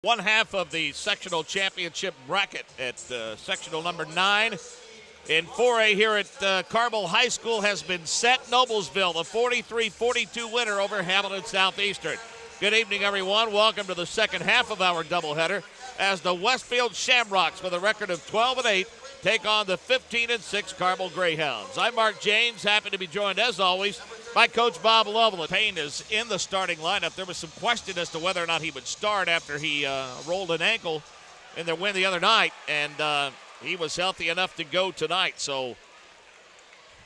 One half of the sectional championship bracket at sectional number 9 in 4A here at Carmel High School has been set. Noblesville, the 43-42 winner over Hamilton Southeastern. Good evening, everyone. Welcome to the second half of our doubleheader as the Westfield Shamrocks, with a record of 12-8, take on the 15-6 Carmel Greyhounds. I'm Mark James, happy to be joined, as always, by Coach Bob Loveland. Payne is in the starting lineup. There was some question as to whether or not he would start after he rolled an ankle in their win the other night, and he was healthy enough to go tonight. So,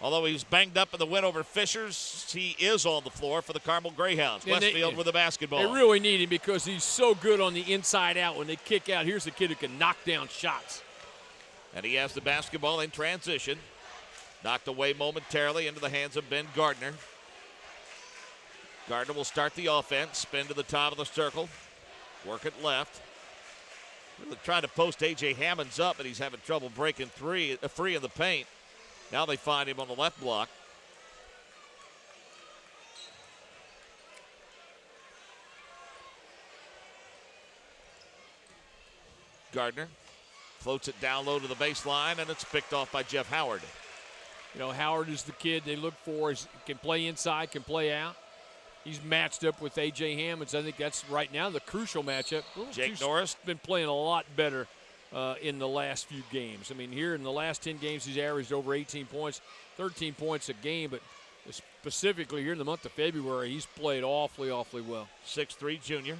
although he was banged up in the win over Fishers, he is on the floor for the Carmel Greyhounds. Westfield with the basketball. They really need him because he's so good on the inside out. When they kick out, here's a kid who can knock down shots. And he has the basketball in transition. Knocked away momentarily into the hands of Ben Gardner. Gardner will start the offense, spin to the top of the circle, work it left. Really trying to post A.J. Hammonds up, but he's having trouble breaking free in the paint. Now they find him on the left block. Gardner floats it down low to the baseline, and it's picked off by Jeff Howard. You know, Howard is the kid they look for. He can play inside, can play out. He's matched up with A.J. Hammonds. I think that's right now the crucial matchup. Jake Norris been playing a lot better in the last few games. I mean, here in the last 10 games, he's averaged over 18 points, 13 points a game. But specifically here in the month of February, he's played awfully, awfully well. 6'3" junior.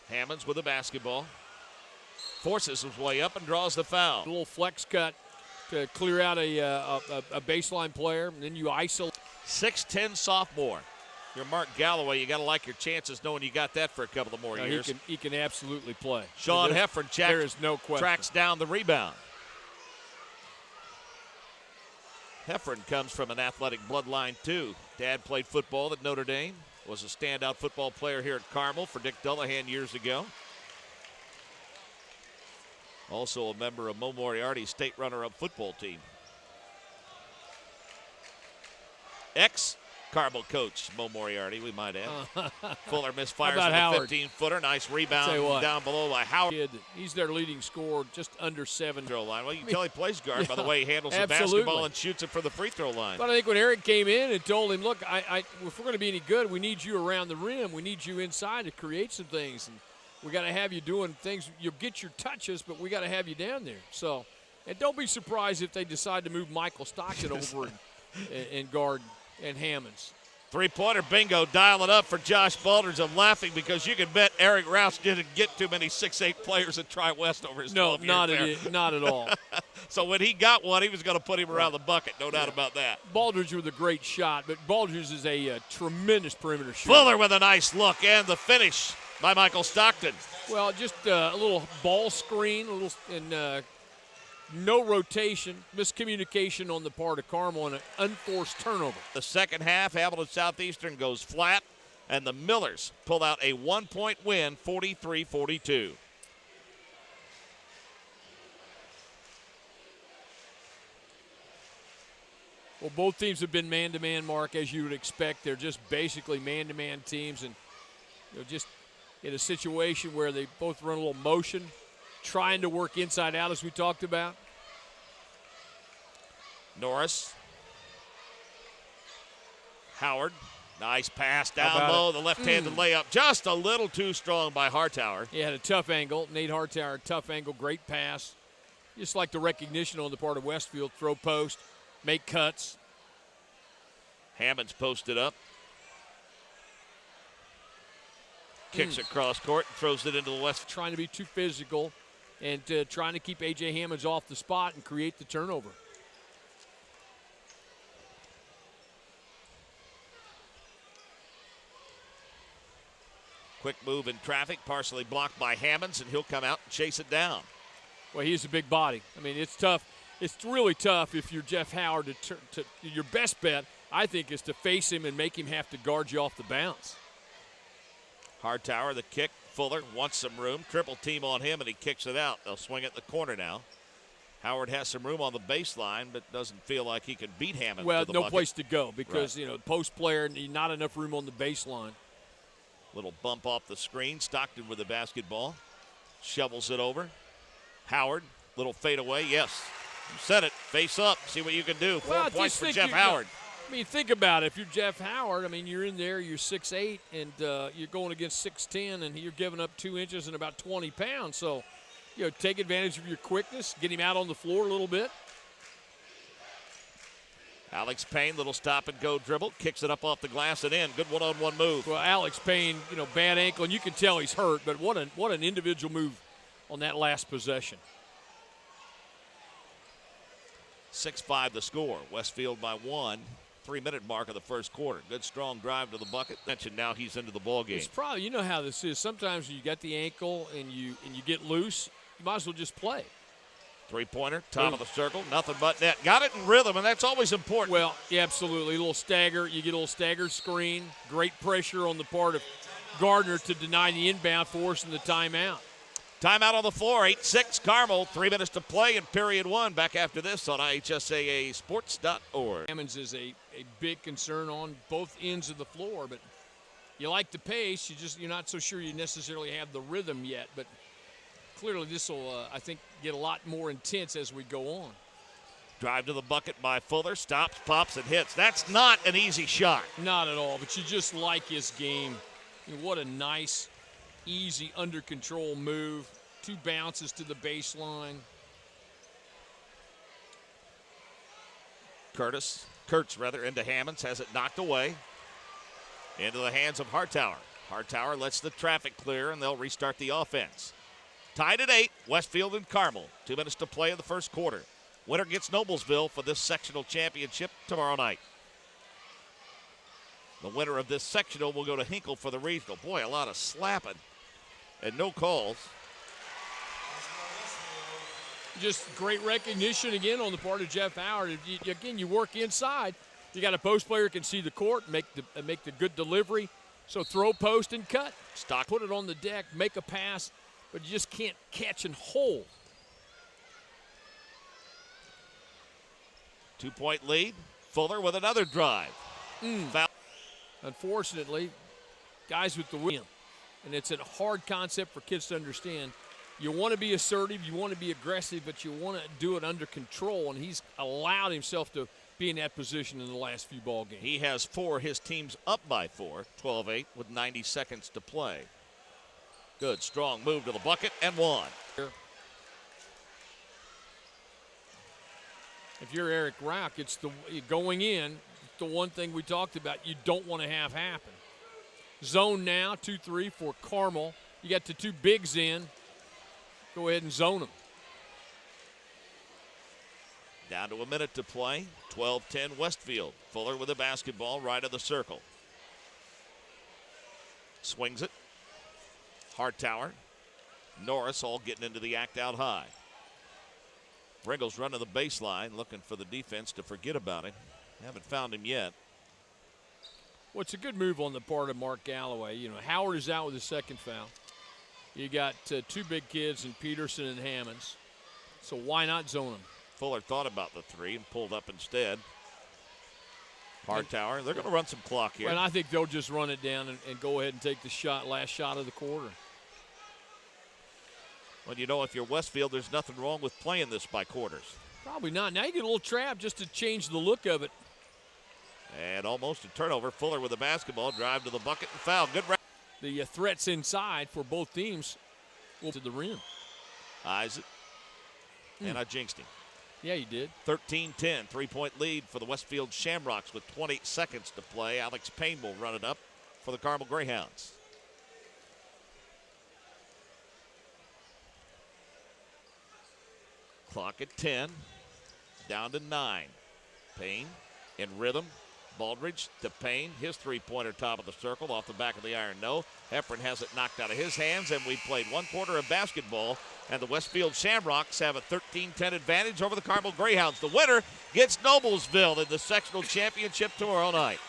Hammonds with the basketball. Forces his way up and draws the foul. A little flex cut to clear out a baseline player, and then you isolate. 6'10" sophomore. You're Mark Galloway. You got to like your chances knowing you got that for a couple of more years. He can absolutely play. Sean Heffron there is no question. Tracks down the rebound. Heffron comes from an athletic bloodline, too. Dad played football at Notre Dame, was a standout football player here at Carmel for Dick Dullahan years ago. Also a member of Mo Moriarty's state runner-up football team. Ex-Carmel coach Mo Moriarty, we might add. Fuller misfires with a 15-footer. Nice rebound down below by Howard. He's their leading scorer, just under 7. Line. Well, you can tell he plays guard by the way he handles the basketball and shoots it for the free throw line. But I think when Eric came in and told him, look, if we're going to be any good, we need you around the rim. We need you inside to create some things. And we got to have you doing things. You'll get your touches, but we got to have you down there. So, and don't be surprised if they decide to move Michael Stockton over and guard and Hammonds. Three-pointer bingo, dial it up for Josh Baldridge. I'm laughing because you can bet Eric Rouse didn't get too many 6'8" players at Tri-West over his 12 years. Not at all. So when he got one, he was going to put him around the bucket, no doubt about that. Baldridge with a great shot, but Baldridge is a tremendous perimeter shooter. Fuller with a nice look, and the finish by Michael Stockton. Well, just a little ball screen, no rotation, miscommunication on the part of Carmel, and an unforced turnover. The second half, Hamilton Southeastern goes flat, and the Millers pull out a 1-point win, 43-42. Well, both teams have been man-to-man, Mark, as you would expect. They're just basically man-to-man teams, and just in a situation where they both run a little motion, trying to work inside out, as we talked about. Norris. Howard. Nice pass down low. The left-handed layup just a little too strong by Hartower. He had a tough angle. Nate Hartower, tough angle, great pass. Just like the recognition on the part of Westfield. Throw post, make cuts. Hammonds posted up. Kicks across court and throws it into the West. Trying to be too physical and trying to keep A.J. Hammonds off the spot and create the turnover. Quick move in traffic, partially blocked by Hammonds, and he'll come out and chase it down. Well, he's a big body. I mean, it's tough. It's really tough if you're Jeff Howard. Your best bet, I think, is to face him and make him have to guard you off the bounce. Hartower, the kick. Fuller wants some room. Triple team on him, and he kicks it out. They'll swing it in the corner now. Howard has some room on the baseline, but doesn't feel like he can beat Hammond. Well, to the no bucket. place to go because, post player, not enough room on the baseline. Little bump off the screen. Stockton with the basketball. Shovels it over. Howard, little fadeaway. Yes, you said it. Face up. See what you can do. 4 points for Jeff Howard. I mean, think about it. If you're Jeff Howard, I mean, you're in there, you're 6'8", and you're going against 6'10", and you're giving up 2 inches and about 20 pounds. So, take advantage of your quickness, get him out on the floor a little bit. Alex Payne, little stop-and-go dribble, kicks it up off the glass and in. Good one-on-one move. Well, Alex Payne, bad ankle, and you can tell he's hurt, but what an individual move on that last possession. 6-5 the score. Westfield by 1. 3-minute mark of the first quarter. Good strong drive to the bucket. Mentioned now he's into the ball game. It's probably, how this is. Sometimes you got the ankle and you get loose, you might as well just play. Three-pointer, top of the circle, nothing but net. Got it in rhythm, and that's always important. Well, yeah, absolutely. A little stagger. You get a little staggered screen. Great pressure on the part of Gardner to deny the inbound, forcing the timeout. Timeout on the floor, 8-6 Carmel. 3 minutes to play in period 1. Back after this on IHSAA Sports.org. Hammonds is a big concern on both ends of the floor, but you like the pace. You're not so sure you necessarily have the rhythm yet, but clearly this will, I think, get a lot more intense as we go on. Drive to the bucket by Fuller. Stops, pops, and hits. That's not an easy shot. Not at all, but you just like his game. What a nice, easy, under-control move. 2 bounces to the baseline. Kurtz, into Hammonds. Has it knocked away. Into the hands of Hartower. Hartower lets the traffic clear, and they'll restart the offense. Tied at 8, Westfield and Carmel. 2 minutes to play in the first quarter. Winner gets Noblesville for this sectional championship tomorrow night. The winner of this sectional will go to Hinkle for the regional. Boy, a lot of slapping and no calls. Just great recognition again on the part of Jeff Howard. You work inside. You got a post player who can see the court, make the good delivery. So throw, post, and cut. Put it on the deck, make a pass, but you just can't catch and hold. 2-point lead. Fuller with another drive. Foul. Unfortunately, guys with the win. And it's a hard concept for kids to understand. You want to be assertive, you want to be aggressive, but you want to do it under control, and he's allowed himself to be in that position in the last few ball games. He has 4. His team's up by 4, 12-8 with 90 seconds to play. Good, strong move to the bucket and 1. If you're Eric Rauch, it's going in, the one thing we talked about you don't want to have happen. Zone now, 2-3 for Carmel. You got the 2 bigs in. Go ahead and zone them. Down to a minute to play. 12-10 Westfield. Fuller with the basketball right of the circle. Swings it. Hartower. Norris all getting into the act out high. Briggles running the baseline, looking for the defense to forget about him. Haven't found him yet. Well, it's a good move on the part of Mark Galloway. Howard is out with his second foul. You got 2 big kids in Peterson and Hammonds. So why not zone them? Fuller thought about the 3 and pulled up instead. Hartower, they're going to run some clock here. And I think they'll just run it down and go ahead and take the last shot of the quarter. Well, if you're Westfield, there's nothing wrong with playing this by quarters. Probably not. Now you get a little trap just to change the look of it. And almost a turnover. Fuller with the basketball, drive to the bucket and foul. Good round. The threats inside for both teams to the rim. Eyes it. And I jinxed him. Yeah, you did. 13-10, 3-point lead for the Westfield Shamrocks with 20 seconds to play. Alex Payne will run it up for the Carmel Greyhounds. Clock at 10, down to 9. Payne in rhythm. Baldridge to Payne. His 3-pointer top of the circle off the back of the iron. No. Heffron has it knocked out of his hands, and we played 1 quarter of basketball, and the Westfield Shamrocks have a 13-10 advantage over the Carmel Greyhounds. The winner gets Noblesville in the sectional championship tomorrow night.